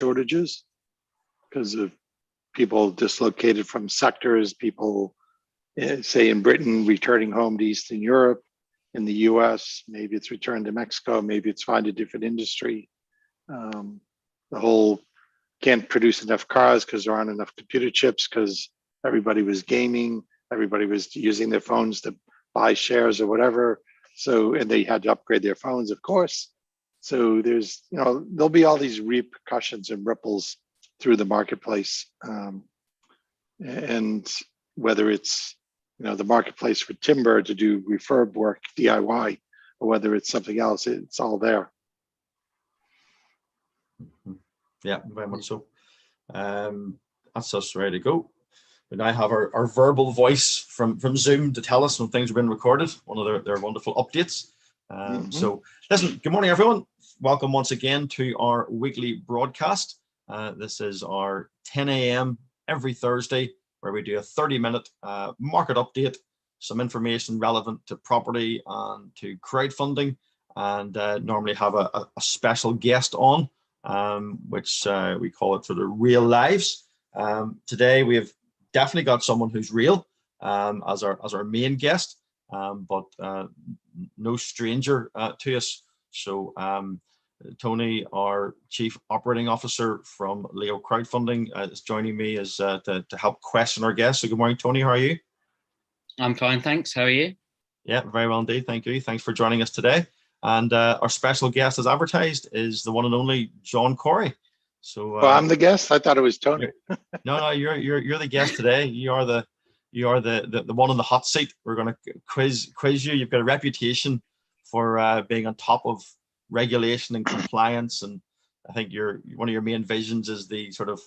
shortages because of people dislocated from sectors, people, say in Britain, returning home to Eastern Europe. In the US, maybe it's returned to Mexico, maybe it's find a different industry. The whole can't produce enough cars because there aren't enough computer chips because everybody was gaming, everybody was using their phones to buy shares or whatever. So, and they had to upgrade their phones, of course. So there's, there'll be all these repercussions and ripples through the marketplace. And whether it's, the marketplace for timber to do refurb work, DIY, or whether it's something else, it's all there. Yeah, very much so. That's us ready to go. We now have our verbal voice from Zoom to tell us when things have been recorded, one of their wonderful updates. So listen, good morning, everyone. Welcome once again to our weekly broadcast. This is our 10 a.m. every Thursday, where we do a 30-minute market update, some information relevant to property and to crowdfunding, and normally have a special guest on, which we call it sort of real lives. Today we have definitely got someone who's real as our main guest, but no stranger to us. So Tony, our Chief Operating Officer from LEOcrowdfunding, is joining me as to help question our guests. So good morning, Tony. How are you? I'm fine, thanks. How are you? Yeah, very well indeed. Thank you. Thanks for joining us today. And our special guest, as advertised, is the one and only John Corey. So I'm the guest. I thought it was Tony. No, you're the guest today. You are the one on the hot seat. We're going to quiz you. You've got a reputation for being on top of regulation and compliance, and I think one of your main visions is to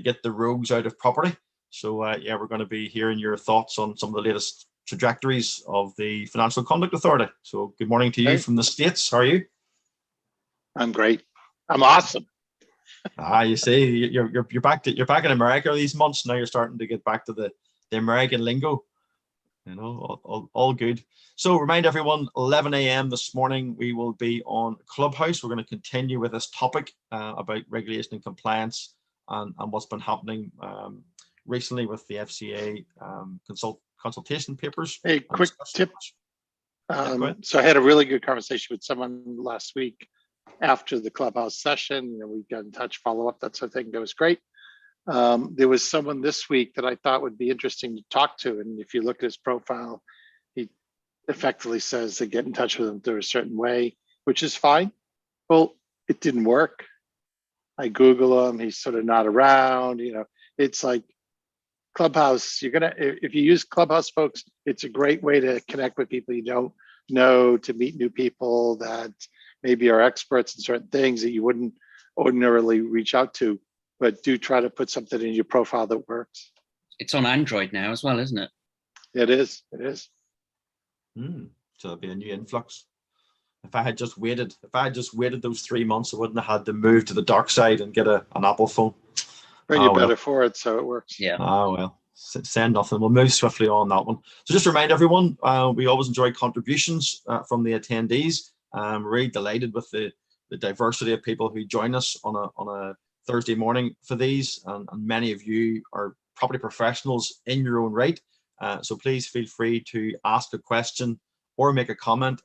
get the rogues out of property. So yeah, we're going to be hearing your thoughts on some of the latest trajectories of the Financial Conduct Authority. So good morning to you from the States. How are you? I'm great. I'm awesome. You see, you're back in America these months now. You're starting to get back to the American lingo. All good. So remind everyone, 11 a.m. this morning, we will be on Clubhouse. We're going to continue with this topic about regulation and compliance and what's been happening recently with the FCA consultation papers. Hey, quick tip. So I had a really good conversation with someone last week after the Clubhouse session. We got in touch, follow up, that sort of thing. That was great. There was someone this week that I thought would be interesting to talk to. And if you look at his profile, he effectively says to get in touch with him through a certain way, which is fine. Well, it didn't work. I Google him, he's sort of not around. It's like Clubhouse. If you use Clubhouse, folks, it's a great way to connect with people you don't know, to meet new people that maybe are experts in certain things that you wouldn't ordinarily reach out to. But do try to put something in your profile that works. It's on Android now as well, isn't it? It is. So it'll be a new influx. If I had just waited those 3 months, I wouldn't have had to move to the dark side and get an Apple phone. You're better for it, so it works. Yeah. Well, send nothing. We'll move swiftly on that one. So just remind everyone, we always enjoy contributions from the attendees. Really delighted with the diversity of people who join us on a Thursday morning for these, and many of you are property professionals in your own right. So please feel free to ask a question or make a comment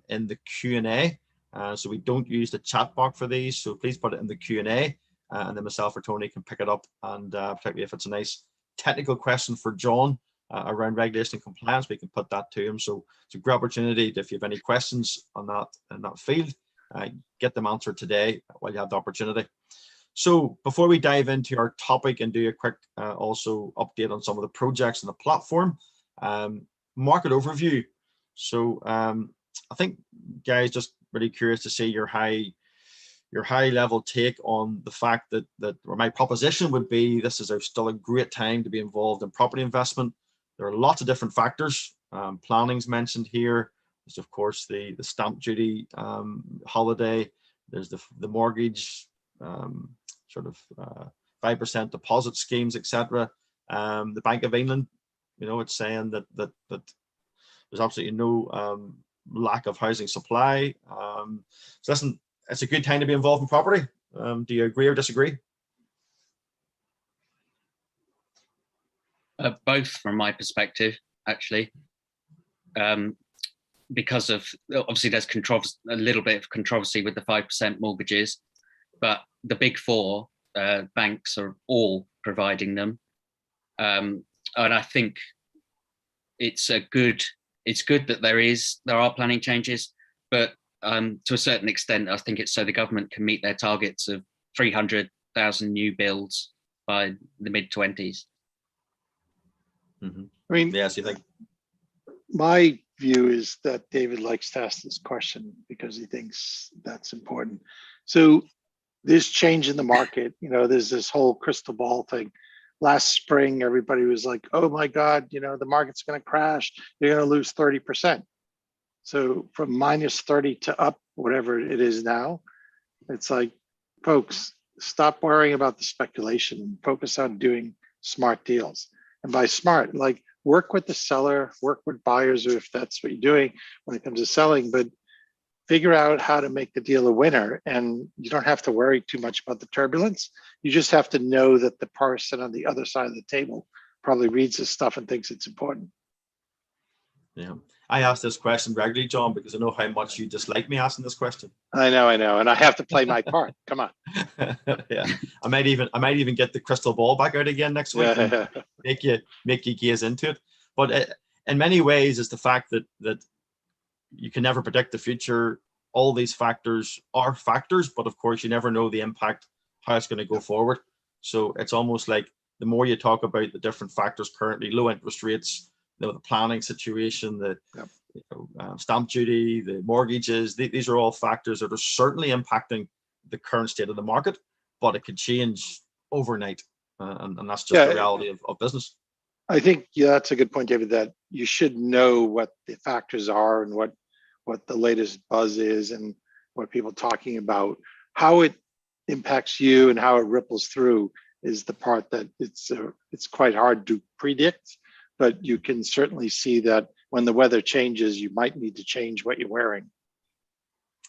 in the Q&A. So we don't use the chat box for these, so please put it in the Q&A, and then myself or Tony can pick it up. And particularly if it's a nice technical question for John around regulation and compliance, we can put that to him. So it's a great opportunity if you have any questions on that in that field, get them answered today while you have the opportunity. So before we dive into our topic and do a quick also update on some of the projects on the platform, market overview. So I think, guys, just really curious to see your high level take on the fact that my proposition would be this is still a great time to be involved in property investment. There are lots of different factors. Planning's mentioned here. There's of course the stamp duty holiday. There's the mortgage. Sort of 5% deposit schemes, etc. The Bank of England, it's saying that there's absolutely no lack of housing supply. So listen, it's a good time to be involved in property. Do you agree or disagree? Both from my perspective, actually, because of obviously there's a little bit of controversy with the 5% mortgages, but the big four banks are all providing them, and I think it's good that there are planning changes, but to a certain extent, I think it's so the government can meet their targets of 300,000 new builds by the mid-20s. Mm-hmm. I mean, yes, you think? My view is that David likes to ask this question because he thinks that's important. So this change in the market, there's this whole crystal ball thing. Last spring, everybody was like, oh my God, the market's going to crash. You're going to lose 30%. So from minus 30 to up, whatever it is now, it's like, folks, stop worrying about the speculation. Focus on doing smart deals. And by smart, like work with the seller, work with buyers, or if that's what you're doing when it comes to selling, but figure out how to make the deal a winner. And you don't have to worry too much about the turbulence. You just have to know that the person on the other side of the table probably reads this stuff and thinks it's important. Yeah. I ask this question regularly, John, because I know how much you dislike me asking this question. I know. And I have to play my part. Come on. Yeah. I might even get the crystal ball back out again next week and make you gaze into it. But in many ways, it's the fact that you can never predict the future. All these factors are factors, but of course you never know the impact, how it's going to go forward. So it's almost like the more you talk about the different factors currently, low interest rates, the planning situation, the stamp duty, the mortgages, these are all factors that are certainly impacting the current state of the market, but it could change overnight. And that's just the reality of business. I think, that's a good point, David, that you should know what the factors are and what the latest buzz is and what people are talking about. How it impacts you and how it ripples through is the part that it's quite hard to predict, but you can certainly see that when the weather changes, you might need to change what you're wearing.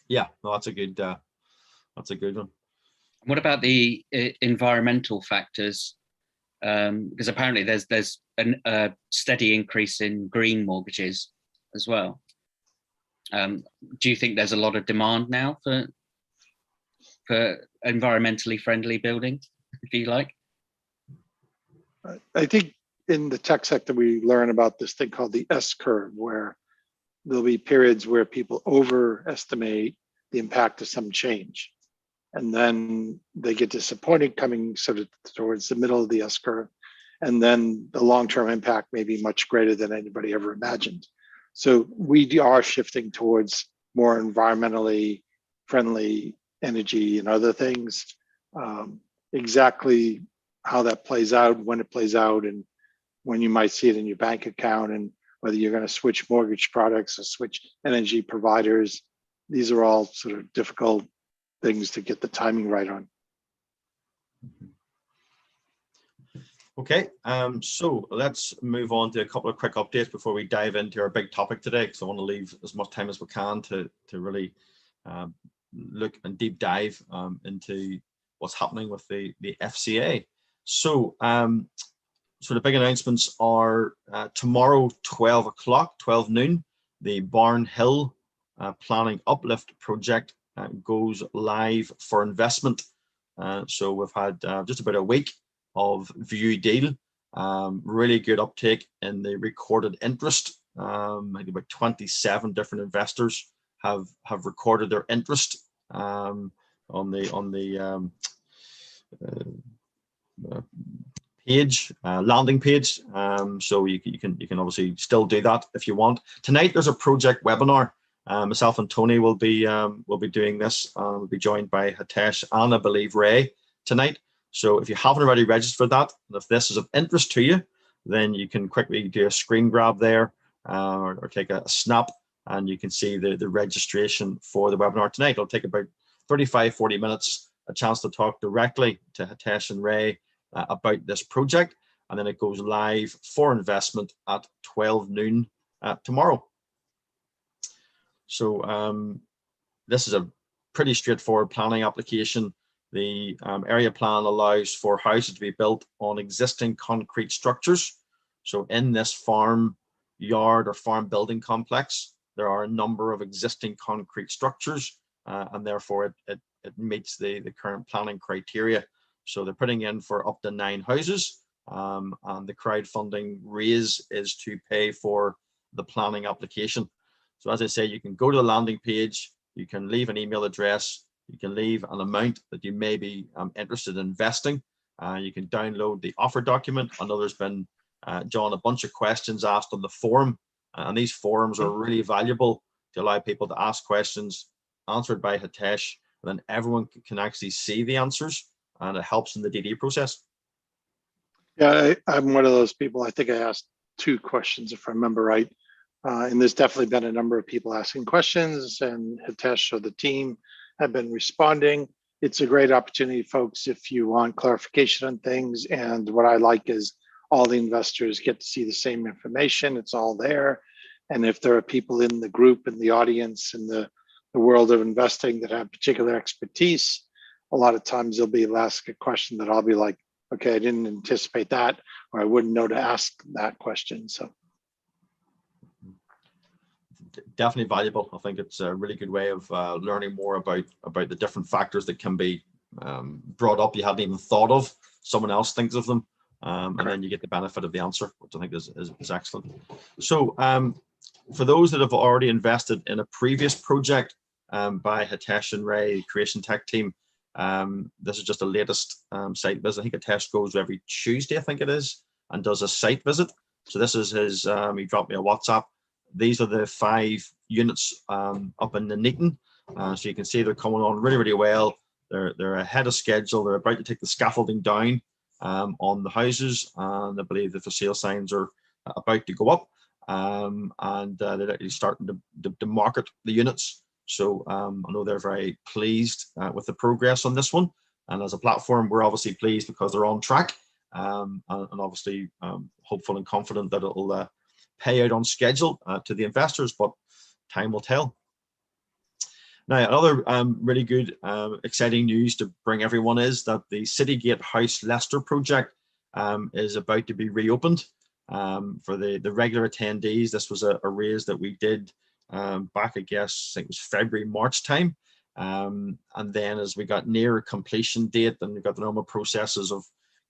Yeah, well, that's a good one. What about the environmental factors? Because apparently there's a steady increase in green mortgages as well. Do you think there's a lot of demand now for environmentally friendly building, if you like? I think in the tech sector, we learn about this thing called the S curve, where there'll be periods where people overestimate the impact of some change. And then they get disappointed coming sort of towards the middle of the S curve. And then the long-term impact may be much greater than anybody ever imagined. So we are shifting towards more environmentally friendly energy and other things. Exactly how that plays out, when it plays out, and when you might see it in your bank account, and whether you're going to switch mortgage products or switch energy providers. These are all sort of difficult things to get the timing right on. Okay, so let's move on to a couple of quick updates before we dive into our big topic today, because I want to leave as much time as we can to really look and deep dive into what's happening with the FCA. So, so the big announcements are tomorrow, 12 noon, the Barn Hill Planning Uplift project goes live for investment. So we've had just about a week of view deal, really good uptake in the recorded interest. I think about 27 different investors have recorded their interest on the page, landing page. So you can obviously still do that if you want. Tonight there's a project webinar. Myself and Tony will be doing this. We'll be joined by Hitesh and I believe Ray tonight. So if you haven't already registered for that, and if this is of interest to you, then you can quickly do a screen grab there or take a snap, and you can see the registration for the webinar tonight. It'll take about 35-40 minutes, a chance to talk directly to Hitesh and Ray about this project, and then it goes live for investment at 12 noon tomorrow. So this is a pretty straightforward planning application. The area plan allows for houses to be built on existing concrete structures. So in this farm yard or farm building complex, there are a number of existing concrete structures, and therefore it meets the current planning criteria. So they're putting in for up to 9 houses, and the crowdfunding raise is to pay for the planning application. So as I say, you can go to the landing page, you can leave an email address, you can leave an amount that you may be interested in investing. You can download the offer document. I know there's been, John, a bunch of questions asked on the forum, and these forums are really valuable to allow people to ask questions answered by Hitesh, and then everyone can actually see the answers, and it helps in the DD process. Yeah, I'm one of those people. I think I asked 2 questions, if I remember right. And there's definitely been a number of people asking questions, and Hitesh or the team have been responding. It's a great opportunity, folks, if you want clarification on things. And what I like is all the investors get to see the same information. It's all there. And if there are people in the group, in the audience, in the world of investing that have particular expertise, a lot of times they'll ask a question that I'll be like, okay, I didn't anticipate that, or I wouldn't know to ask that question. So definitely valuable. I think it's a really good way of learning more about the different factors that can be brought up you hadn't even thought of. Someone else thinks of them, and then you get the benefit of the answer, which I think is excellent. So for those that have already invested in a previous project by Hitesh and Ray, Creation Tech team, this is just the latest site visit. I think Hitesh goes every Tuesday, I think it is, and does a site visit. So this is his, he dropped me a WhatsApp. These are the 5 units up in the Nuneaton. So you can see they're coming on really, really well. They're ahead of schedule. They're about to take the scaffolding down on the houses, and I believe the for sale signs are about to go up, and they're actually starting to market the units. So I know they're very pleased with the progress on this one. And as a platform, we're obviously pleased because they're on track, and obviously hopeful and confident that it'll pay out on schedule to the investors, but time will tell. Now, another really good, exciting news to bring everyone is that the Citygate House Leicester project is about to be reopened. For the regular attendees, this was a raise that we did back, I guess, I think it was February, March time. And then as we got near a completion date and we got the normal processes of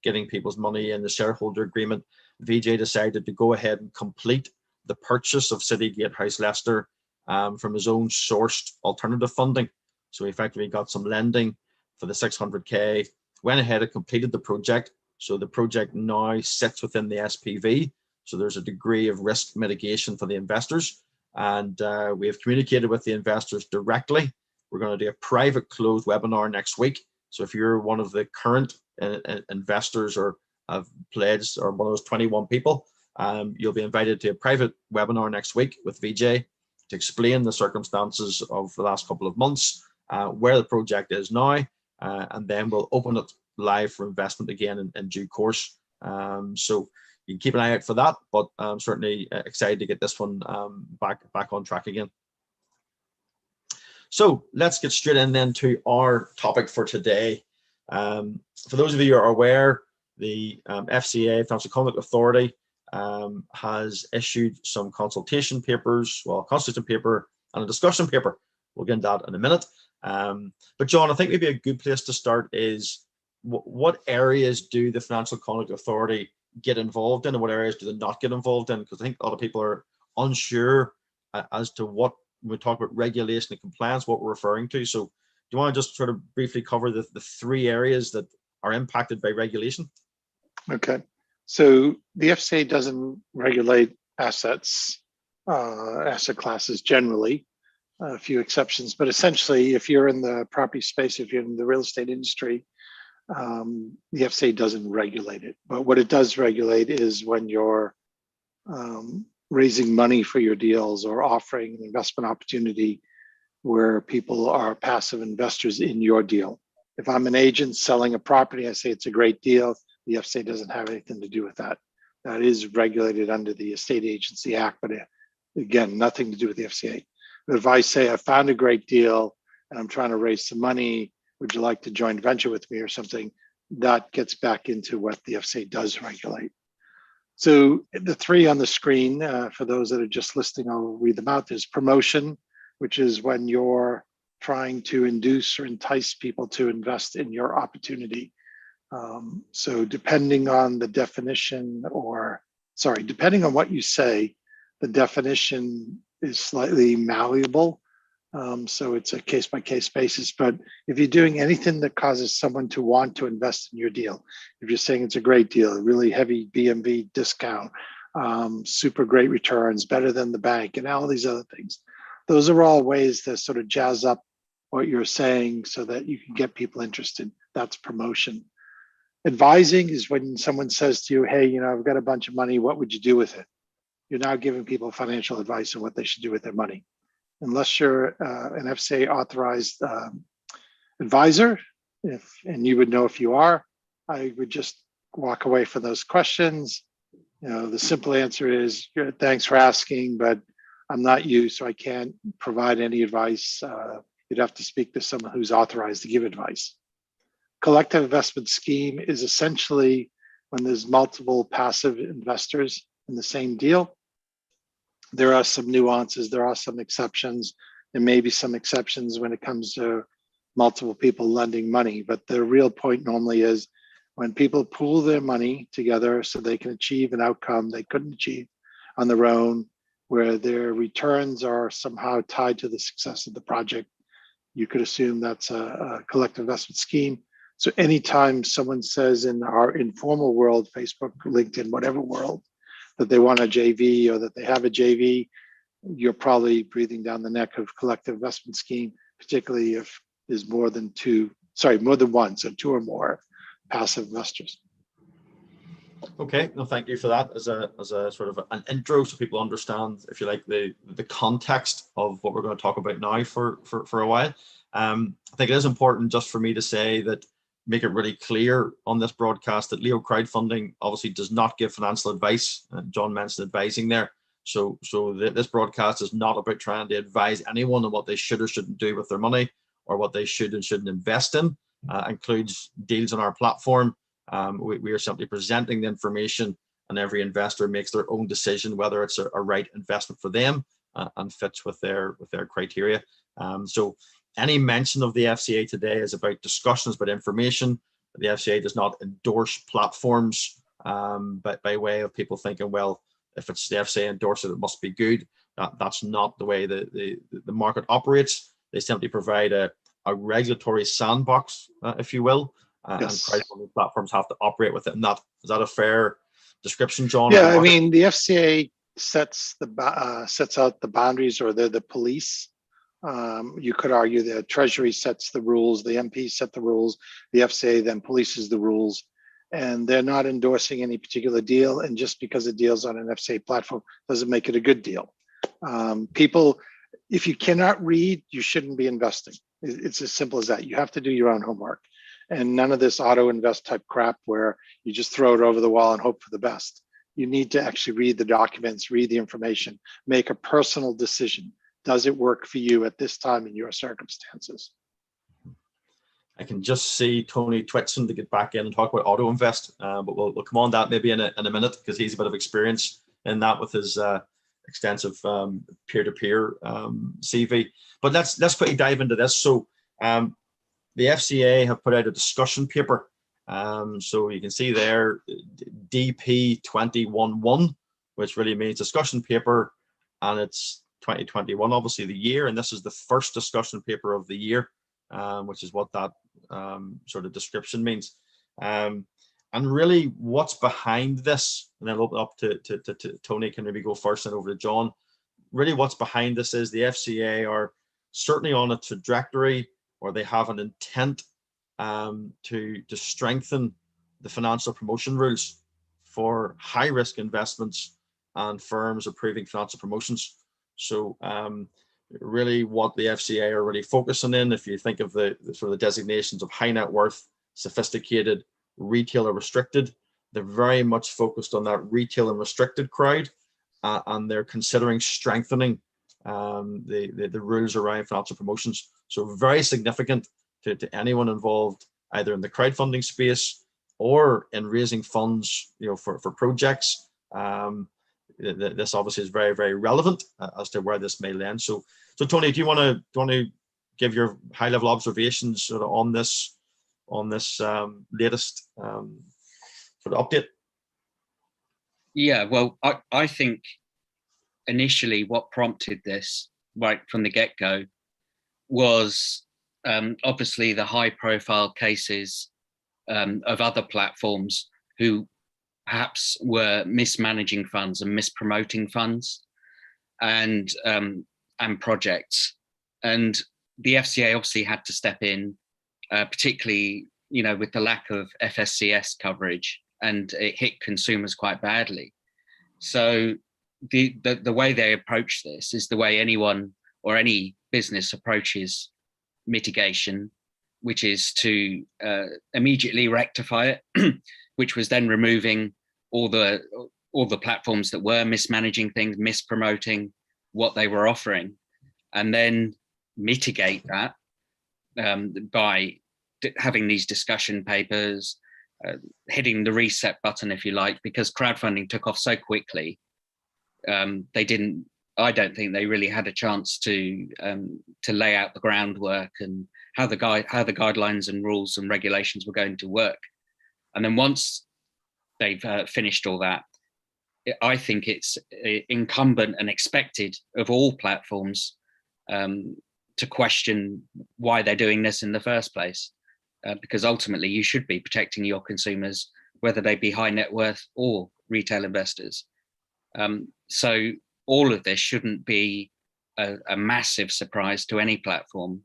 getting people's money in the shareholder agreement, VJ decided to go ahead and complete the purchase of Citygate House Leicester from his own sourced alternative funding. So he effectively got some lending for the 600K, went ahead and completed the project. So the project now sits within the SPV. So there's a degree of risk mitigation for the investors. And we have communicated with the investors directly. We're going to do a private closed webinar next week. So if you're one of the current investors or have pledged or one of those 21 people, you'll be invited to a private webinar next week with VJ to explain the circumstances of the last couple of months, where the project is now, and then we'll open it live for investment again in due course. So you can keep an eye out for that, but I'm certainly excited to get this one back on track again. So let's get straight in then to our topic for today. For those of you who are aware, the FCA, Financial Conduct Authority, has issued some consultation papers, well, a consultation paper and a discussion paper. We'll get into that in a minute. But John, I think maybe a good place to start is what areas do the Financial Conduct Authority get involved in and what areas do they not get involved in? Because I think a lot of people are unsure as to what, when we talk about regulation and compliance, what we're referring to. So do you want to just sort of briefly cover the 3 areas that are impacted by regulation? Okay. So the FCA doesn't regulate assets, asset classes generally, a few exceptions, but essentially if you're in the property space, if you're in the real estate industry, the FCA doesn't regulate it. But what it does regulate is when you're raising money for your deals or offering an investment opportunity where people are passive investors in your deal. If I'm an agent selling a property, I say it's a great deal. The FCA doesn't have anything to do with that. That is regulated under the Estate Agency Act, but again, nothing to do with the FCA. But if I say I found a great deal and I'm trying to raise some money, would you like to joint venture with me or something? That gets back into what the FCA does regulate. So the three on the screen, for those that are just listening, I'll read them out. There's promotion, which is when you're trying to induce or entice people to invest in your opportunity. So depending on the definition, depending on what you say, the definition is slightly malleable. So it's a case-by-case basis. But if you're doing anything that causes someone to want to invest in your deal, if you're saying it's a great deal, a really heavy BMV discount, super great returns, better than the bank, and all these other things, those are all ways to sort of jazz up what you're saying so that you can get people interested. That's promotion. Advising is when someone says to you, hey, I've got a bunch of money, what would you do with it? You're now giving people financial advice on what they should do with their money. Unless you're an FCA authorized advisor, and you would know if you are, I would just walk away from those questions. The simple answer is, thanks for asking, but I'm not you, so I can't provide any advice. You'd have to speak to someone who's authorized to give advice. Collective investment scheme is essentially when there's multiple passive investors in the same deal. There are some nuances, there are some exceptions. There may be some exceptions when it comes to multiple people lending money, but the real point normally is when people pool their money together so they can achieve an outcome they couldn't achieve on their own, where their returns are somehow tied to the success of the project. You could assume that's a collective investment scheme. So anytime someone says in our informal world, Facebook, LinkedIn, whatever world, that they want a JV or that they have a JV, you're probably breathing down the neck of collective investment scheme, particularly if there's more than one, so two or more passive investors. Okay, no, thank you for that as a sort of an intro so people understand, if you like, the context of what we're going to talk about now for a while. I think it is important just for me to say that, make it really clear on this broadcast that Leo Crowdfunding obviously does not give financial advice. John mentioned advising there. So this broadcast is not about trying to advise anyone on what they should or shouldn't do with their money or what they should and shouldn't invest in. Includes deals on our platform. We are simply presenting the information, and every investor makes their own decision whether it's a right investment for them and fits with their criteria. So any mention of the FCA today is about discussions, about information. The FCA does not endorse platforms by way of people thinking, well, if it's the FCA endorsed it, it must be good. That's not the way the market operates. They simply provide a regulatory sandbox, if you will, Yes. And crowdfunding platforms have to operate with it. And is that a fair description, John? Yeah, I mean, the FCA sets out the boundaries, or they're the police. You could argue the Treasury sets the rules, the MPs set the rules, the FCA then polices the rules, and they're not endorsing any particular deal. And just because a deal's on an FCA platform doesn't make it a good deal. People, if you cannot read, you shouldn't be investing. It's as simple as that. You have to do your own homework, and none of this auto invest type crap where you just throw it over the wall and hope for the best. You need to actually read the documents, read the information, make a personal decision. Does it work for you at this time in your circumstances? I can just see Tony twitching to get back in and talk about auto invest, but we'll come on that maybe in a minute, because he's a bit of experience in that with his extensive peer-to-peer CV. But let's quickly dive into this. So the FCA have put out a discussion paper. So you can see there DP 211, which really means discussion paper, and it's 2021, obviously the year, and this is the first discussion paper of the year, which is what that sort of description means. And really what's behind this, and then I'll open up to Tony, can maybe go first and over to John. Really what's behind this is the FCA are certainly on a trajectory, or they have an intent to strengthen the financial promotion rules for high risk investments and firms approving financial promotions. So really what the FCA are really focusing in, if you think of the sort of the designations of high net worth, sophisticated, retail or restricted, they're very much focused on that retail and restricted crowd, and they're considering strengthening the rules around financial promotions. So very significant to anyone involved either in the crowdfunding space or in raising funds, for projects. this obviously is very, very relevant as to where this may land. So Tony, do you want to give your high-level observations sort of on this latest sort of update? Yeah, well, I think initially what prompted this right from the get-go was obviously the high-profile cases of other platforms who perhaps were mismanaging funds and mispromoting funds and projects. And the FCA obviously had to step in, particularly, with the lack of FSCS coverage, and it hit consumers quite badly. So the way they approach this is the way anyone or any business approaches mitigation, which is to immediately rectify it, which was then removing all the platforms that were mismanaging things, mispromoting what they were offering, and then mitigate that by having these discussion papers, hitting the reset button, if you like, because crowdfunding took off so quickly. I don't think they really had a chance to lay out the groundwork and how the guidelines and rules and regulations were going to work. And then once they've finished all that, I think it's incumbent and expected of all platforms to question why they're doing this in the first place, because ultimately you should be protecting your consumers, whether they be high net worth or retail investors. So all of this shouldn't be a massive surprise to any platform.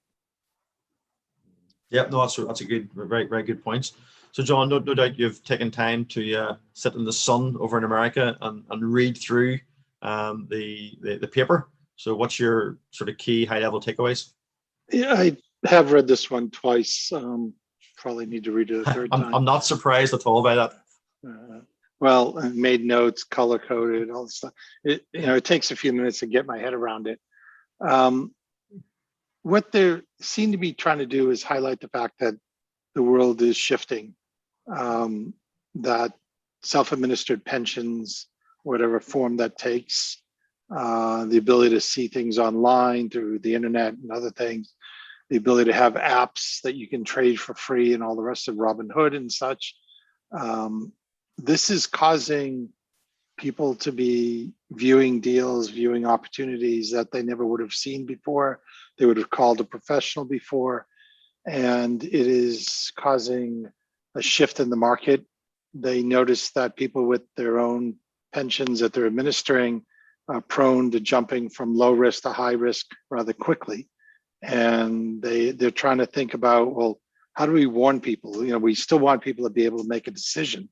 Yeah, no, that's a good, very, very good point. So John, no doubt you've taken time to sit in the sun over in America and read through the paper. So what's your sort of key high-level takeaways? Yeah, I have read this one twice. Probably need to read it a third time. I'm not surprised at all by that. Well, I made notes, color-coded, all this stuff. It takes a few minutes to get my head around it. What they seem to be trying to do is highlight the fact that the world is shifting, that self-administered pensions, whatever form that takes, the ability to see things online through the internet and other things, the ability to have apps that you can trade for free and all the rest of Robinhood and such. This is causing people to be viewing deals, viewing opportunities that they never would have seen before. They would have called a professional before, and it is causing a shift in the market. They notice that people with their own pensions that they're administering are prone to jumping from low risk to high risk rather quickly. And they're trying to think about, well, how do we warn people? We still want people to be able to make a decision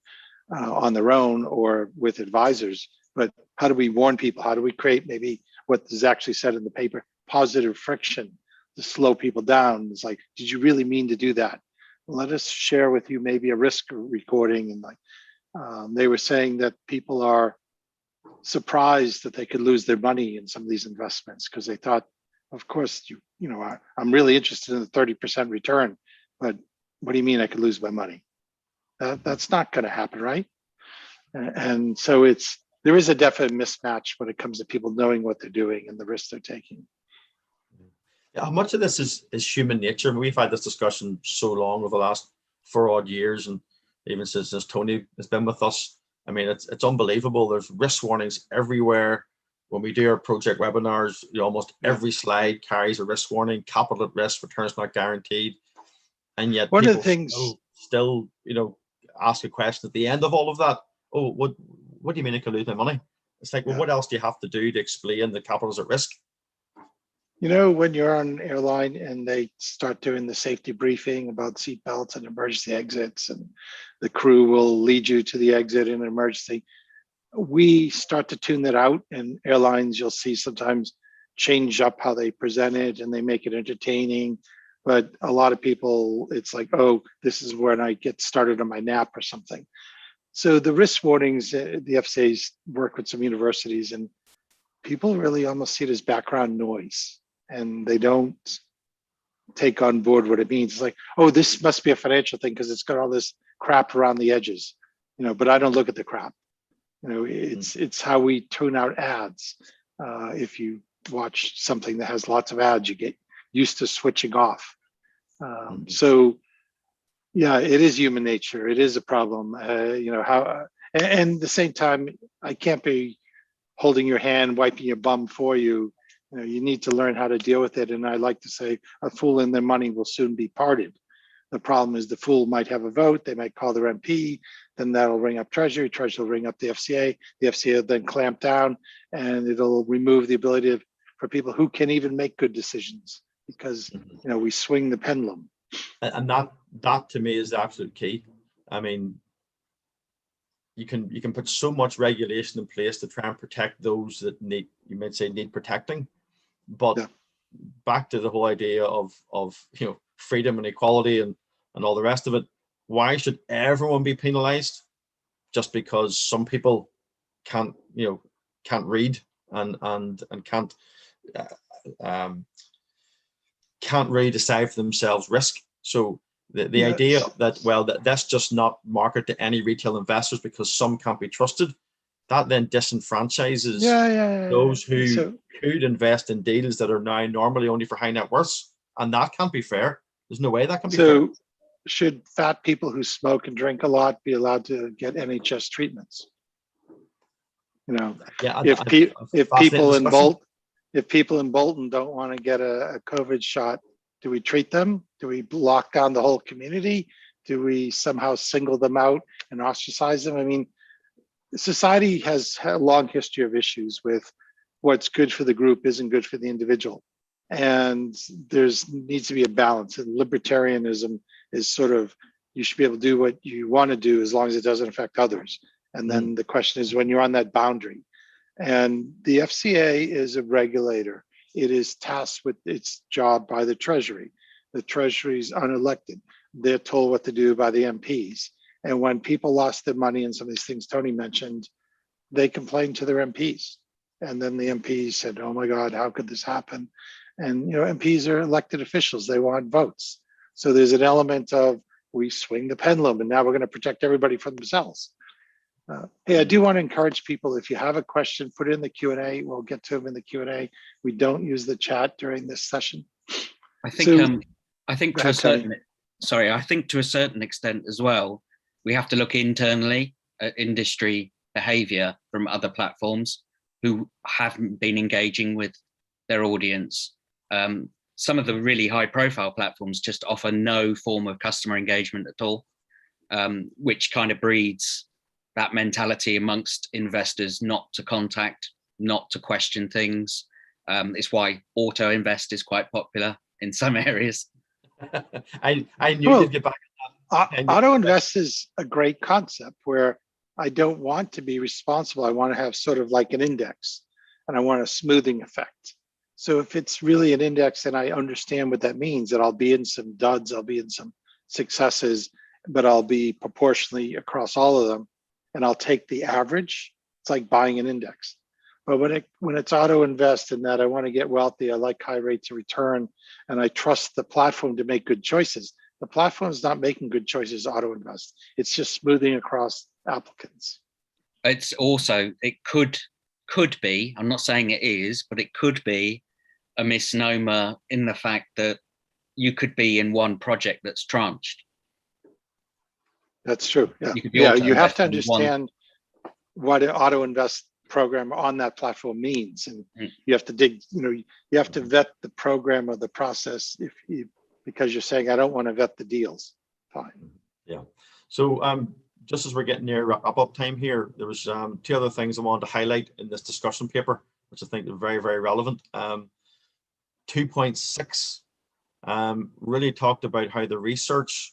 on their own or with advisors, but how do we warn people? How do we create maybe what is actually said in the paper, positive friction to slow people down? It's like, did you really mean to do that? Let us share with you maybe a risk recording. And they were saying that people are surprised that they could lose their money in some of these investments because they thought, of course, I'm really interested in the 30% return, but what do you mean I could lose my money? That's not going to happen, right? And so there is a definite mismatch when it comes to people knowing what they're doing and the risks they're taking. Yeah, how much of this is human nature? We've had this discussion so long over the last 4 odd years, and even since Tony has been with us. I mean, it's unbelievable. There's risk warnings everywhere. When we do our project webinars, almost every slide carries a risk warning: capital at risk, returns not guaranteed. And yet, one of the things still, ask a question at the end of all of that. Oh, what do you mean I could lose my money? It's like, well, what else do you have to do to explain the capital's at risk? When you're on an airline and they start doing the safety briefing about seat belts and emergency exits, and the crew will lead you to the exit in an emergency, we start to tune that out. And airlines, you'll see sometimes change up how they present it and they make it entertaining. But a lot of people, it's like, oh, this is when I get started on my nap or something. So the risk warnings, the FCA's work with some universities, and people really almost see it as background noise, and they don't take on board what it means. It's like, oh, this must be a financial thing because it's got all this crap around the edges, but I don't look at the crap. It's how we tune out ads. If you watch something that has lots of ads, you get used to switching off. So yeah, it is human nature. It is a problem. And at the same time, I can't be holding your hand, wiping your bum for you. You need to learn how to deal with it. And I like to say, a fool and their money will soon be parted. The problem is the fool might have a vote. They might call their MP. Then that'll ring up Treasury. Treasury will ring up the FCA. The FCA will then clamp down, and it'll remove the ability for people who can even make good decisions, because we swing the pendulum. And that to me is the absolute key. I mean, you can put so much regulation in place to try and protect those that need protecting, but back to the whole idea of freedom and equality and all the rest of it. Why should everyone be penalized just because some people can't read and can't really decide for themselves risk? So the idea that that's just not market to any retail investors because some can't be trusted, that then disenfranchises those who could invest in deals that are now normally only for high net worths, and that can't be fair. There's no way that can be fair. Should fat people who smoke and drink a lot be allowed to get NHS treatments? If people in Bolton don't want to get a COVID shot, do we treat them? Do we lock down the whole community? Do we somehow single them out and ostracize them? I mean, society has a long history of issues with what's good for the group isn't good for the individual. And needs to be a balance. And libertarianism is sort of, you should be able to do what you want to do as long as it doesn't affect others. And then the question is when you're on that boundary. And the FCA is a regulator. It is tasked with its job by the Treasury. The Treasury is unelected. They're told what to do by the MPs. And when people lost their money and some of these things Tony mentioned, they complained to their MPs. And then the MPs said, oh my God, how could this happen? And MPs are elected officials. They want votes. So there's an element of we swing the pendulum and now we're going to protect everybody from themselves. Hey, I do want to encourage people, if you have a question, put it in the Q&A. We'll get to them in the Q&A. We don't use the chat during this session. I think to a certain extent as well, we have to look internally at industry behavior from other platforms who haven't been engaging with their audience. Some of the really high profile platforms just offer no form of customer engagement at all, which kind of breeds that mentality amongst investors not to contact, not to question things. It's why auto invest is quite popular in some areas. I knew you'd get back on that. Auto invest is a great concept where I don't want to be responsible. I want to have sort of like an index, and I want a smoothing effect. So if it's really an index and I understand what that means, that I'll be in some duds, I'll be in some successes, but I'll be proportionally across all of them, and I'll take the average. It's like buying an index. But when it's auto invest and that I want to get wealthy, I like high rates of return, and I trust the platform to make good choices. The platform is not making good choices, auto invest. It's just smoothing across applicants. It's also, it could be, I'm not saying it is, but it could be a misnomer in the fact that you could be in one project that's tranched. That's true. Yeah, you have to understand what an auto invest program on that platform means, and you have to dig. You have to vet the program or the process because you're saying I don't want to vet the deals. Fine. Yeah. So just as we're getting near wrap-up time here, there was two other things I wanted to highlight in this discussion paper, which I think are very, very relevant. 2.6 really talked about how the research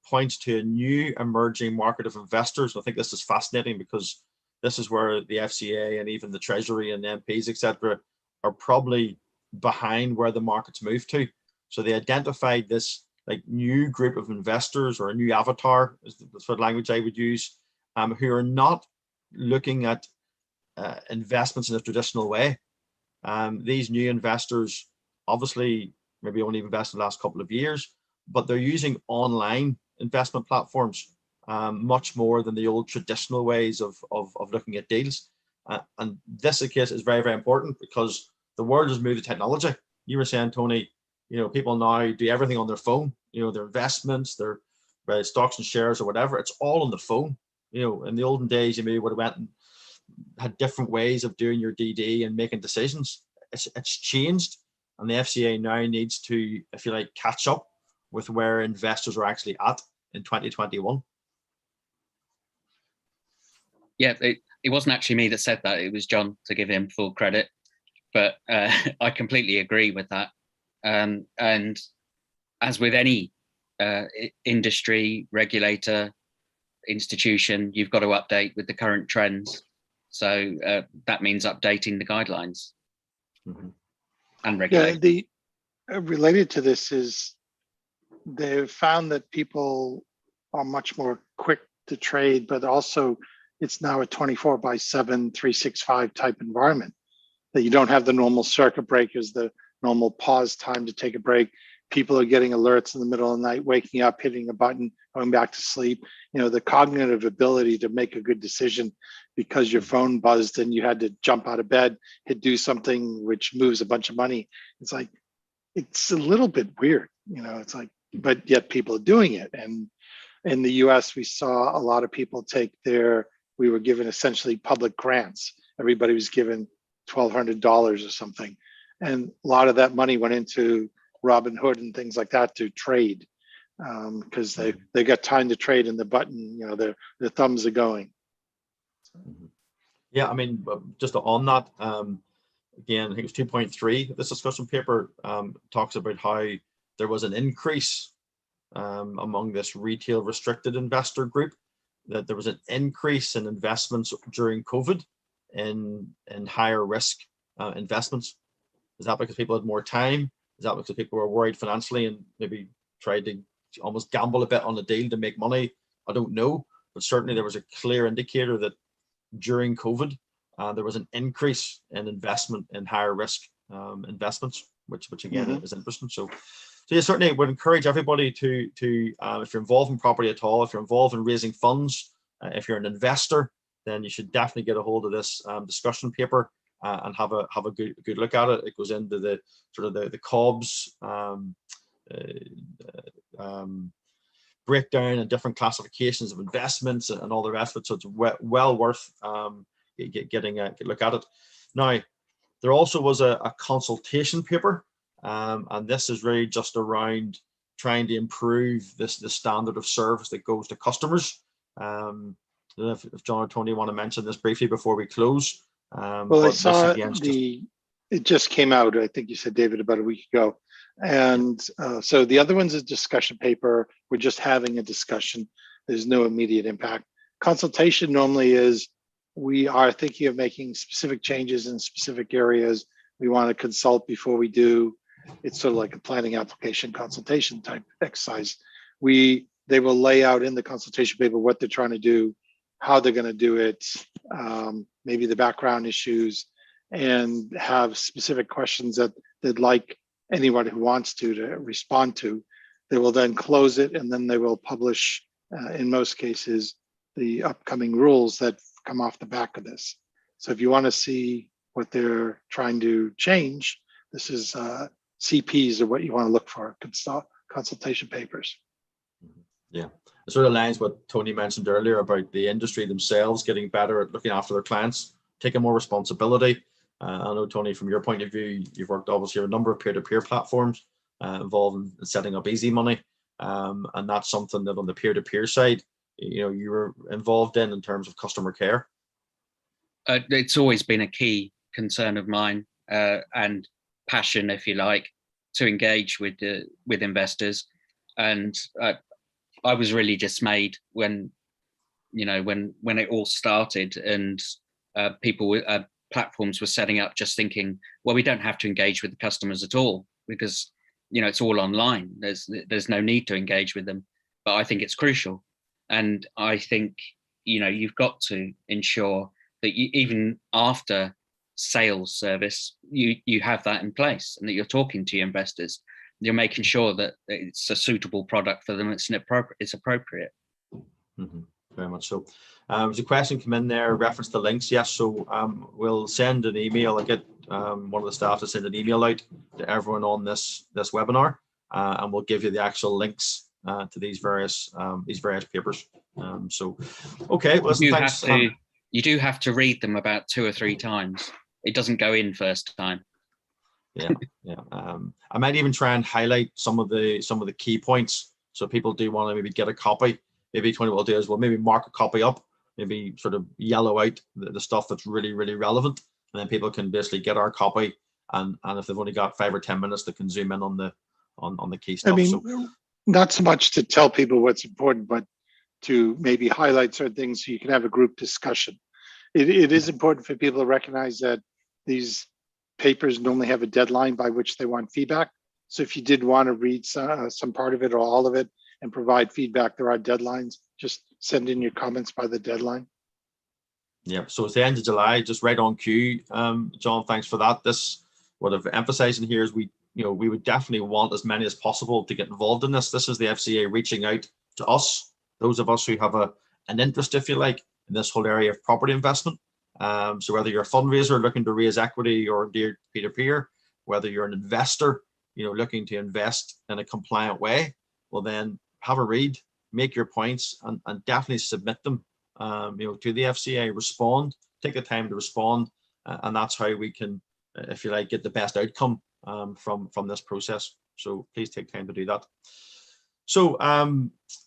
points to a new emerging market of investors. I think this is fascinating because this is where the FCA and even the Treasury and the MPs, etc., are probably behind where the market's moved to. So they identified this like new group of investors, or a new avatar, is the sort of language I would use, who are not looking at investments in a traditional way. These new investors obviously maybe only invested in the last couple of years, but they're using online investment platforms. much more than the old traditional ways of looking at deals. And this case is very, very important because the world has moved to technology. You were saying, Tony, people now do everything on their phone, their investments, their stocks and shares or whatever, it's all on the phone. In the olden days, you maybe would have went and had different ways of doing your DD and making decisions. It's changed, and the FCA now needs to, if you like, catch up with where investors are actually at in 2021. Yeah, it wasn't actually me that said that. It was John, to give him full credit. But I completely agree with that. And as with any industry, regulator, institution, you've got to update with the current trends. So that means updating the guidelines and regulation. Yeah, related to this is they've found that people are much more quick to trade, but also it's now a 24/7, 365 type environment, that you don't have the normal circuit breakers, the normal pause time to take a break. People are getting alerts in the middle of the night, waking up, hitting a button, going back to sleep. The cognitive ability to make a good decision because your phone buzzed and you had to jump out of bed, do something which moves a bunch of money. It's a little bit weird, but yet people are doing it. And in the US, we saw a lot of people we were given essentially public grants. Everybody was given $1,200 or something. And a lot of that money went into Robinhood and things like that to trade, because they got time to trade in the button, their thumbs are going. Yeah, I mean, just on that, again, I think it's 2.3, this discussion paper talks about how there was an increase among this retail restricted investor group, that there was an increase in investments during COVID in higher risk investments. Is that because people had more time? Is that because people were worried financially and maybe tried to almost gamble a bit on the deal to make money? I don't know, but certainly there was a clear indicator that during COVID, there was an increase in investment in higher risk investments, which again is interesting. So yeah, certainly would encourage everybody to if you're involved in property at all, if you're involved in raising funds, if you're an investor, then you should definitely get a hold of this discussion paper and have a good look at it. It goes into the sort of the COBS breakdown and different classifications of investments and all the rest of it. So it's well worth getting a look at it. Now, there also was a consultation paper, and this is really just around trying to improve the standard of service that goes to customers. I don't know if John or Tony want to mention this briefly before we close. Well, I saw it just came out, I think you said, David, about a week ago. And so the other one's a discussion paper. We're just having a discussion. There's no immediate impact. Consultation normally is, we are thinking of making specific changes in specific areas. We want to consult before we do. It's sort of like a planning application consultation type exercise. They will lay out in the consultation paper what they're trying to do, how they're going to do it, maybe the background issues, and have specific questions that they'd like anyone who wants to respond to. They will then close it, and then they will publish, in most cases, the upcoming rules that come off the back of this. So if you want to see what they're trying to change, this is CPs are what you want to look for, consultation papers. Yeah, it sort of aligns what Tony mentioned earlier about the industry themselves getting better at looking after their clients, taking more responsibility. I know, Tony, from your point of view, you've worked obviously with a number of peer-to-peer platforms involved in setting up easy money, and that's something that on the peer-to-peer side, you were involved in terms of customer care. It's always been a key concern of mine and passion, if you like, to engage with investors. And I was really dismayed when it all started and platforms were setting up just thinking, well, we don't have to engage with the customers at all because it's all online. There's no need to engage with them. But I think it's crucial, and I think you've got to ensure that even after sales service, you have that in place, and that you're talking to your investors. You're making sure that it's a suitable product for them. It's appropriate. Very much so. There's a question come in there, reference to links. Yes, so we'll send an email. I'll get one of the staff to send an email out to everyone on this webinar, and we'll give you the actual links to these various papers. So, okay, well, listen, thanks. You do have to read them about 2 or 3 times. It doesn't go in first time. Yeah. I might even try and highlight some of the key points, so people do want to maybe get a copy. Maybe Tony will do as well. Maybe mark a copy up. Maybe sort of yellow out the stuff that's really, really relevant, and then people can basically get our copy. And if they've only got 5 or 10 minutes, they can zoom in on the key stuff. I mean, not so much to tell people what's important, but to maybe highlight certain things so you can have a group discussion. It is important for people to recognize that these papers normally have a deadline by which they want feedback. So if you did want to read some part of it or all of it and provide feedback, there are deadlines. Just send in your comments by the deadline. Yeah, so it's the end of July, just right on cue. John, thanks for that. What I've emphasized in here is we would definitely want as many as possible to get involved in this. This is the FCA reaching out to us, those of us who have an interest, if you like, in this whole area of property investment. So whether you're a fundraiser looking to raise equity or indeed peer-to-peer, whether you're an investor, looking to invest in a compliant way, well then have a read, make your points, and definitely submit them to the FCA. Respond, take the time to respond, and that's how we can, if you like, get the best outcome from this process. So please take time to do that. So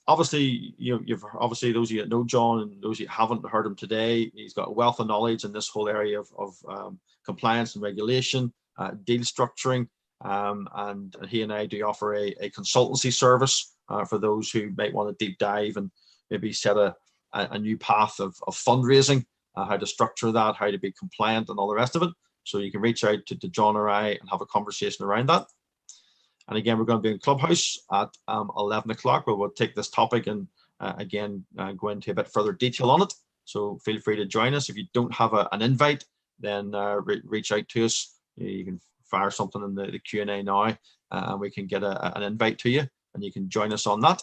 obviously, you've obviously, those of you that know John and those of you that haven't heard him today, he's got a wealth of knowledge in this whole area of compliance and regulation, deal structuring, and he and I do offer a consultancy service for those who might want to deep dive and maybe set a new path of fundraising, how to structure that, how to be compliant, and all the rest of it. So you can reach out to John or I and have a conversation around that. And again, we're going to be in Clubhouse at 11 o'clock, where we'll take this topic and again go into a bit further detail on it. So feel free to join us. If you don't have an invite, then reach out to us. You can fire something in the Q&A now, and we can get an invite to you, and you can join us on that.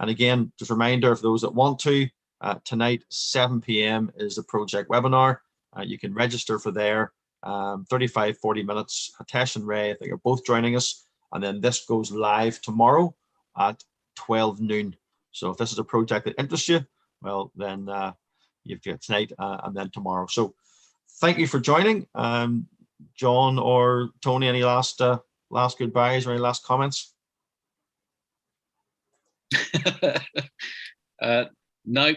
And again, just a reminder for those that want to, tonight 7 p.m. is the project webinar. You can register for there. 35-40 minutes. Hitesh and Ray, I think, are both joining us. And then this goes live tomorrow at 12 noon. So if this is a project that interests you, well, then you've got tonight and then tomorrow. So thank you for joining. John or Tony, any last goodbyes or any last comments? No.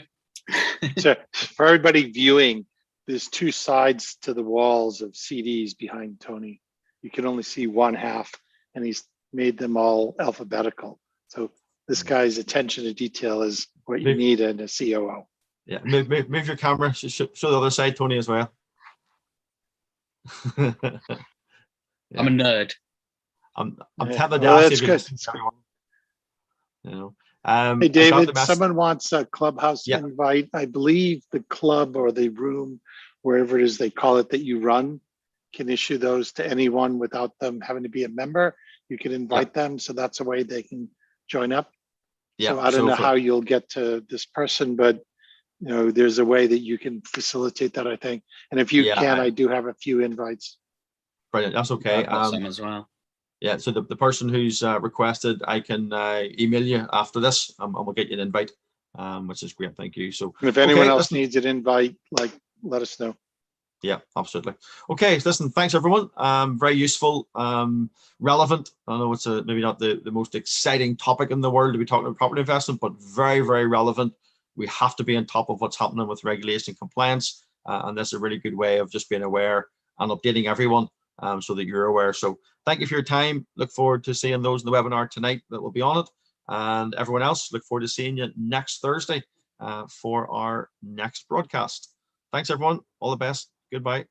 So for everybody viewing, there's 2 sides to the walls of CDs behind Tony. You can only see one half, and he's made them all alphabetical. So this guy's attention to detail is what you need in a COO. Yeah, move your camera. Show the other side, Tony, as well. Yeah. I'm a nerd. I'm tempted to well, ask you. Hey David, someone wants a Clubhouse invite. I believe the club or the room, wherever it is they call it that you run, can issue those to anyone without them having to be a member. You can invite them, so that's a way they can join up. So I don't know how you'll get to this person, but there's a way that you can facilitate that, I think. And if you can, I do have a few invites. Brilliant, that's okay. I've got some as well. Yeah, so the person who's requested, I can email you after this, and we'll get you an invite, which is great. Thank you. So, and if anyone else needs an invite, let us know. Yeah, absolutely. Okay, listen, thanks everyone. Very useful, relevant. I know it's maybe not the most exciting topic in the world to be talking about property investment, but very, very relevant. We have to be on top of what's happening with regulation and compliance, and this is a really good way of just being aware and updating everyone so that you're aware. So thank you for your time. Look forward to seeing those in the webinar tonight that will be on it, and everyone else, look forward to seeing you next Thursday for our next broadcast. Thanks everyone. All the best. Goodbye.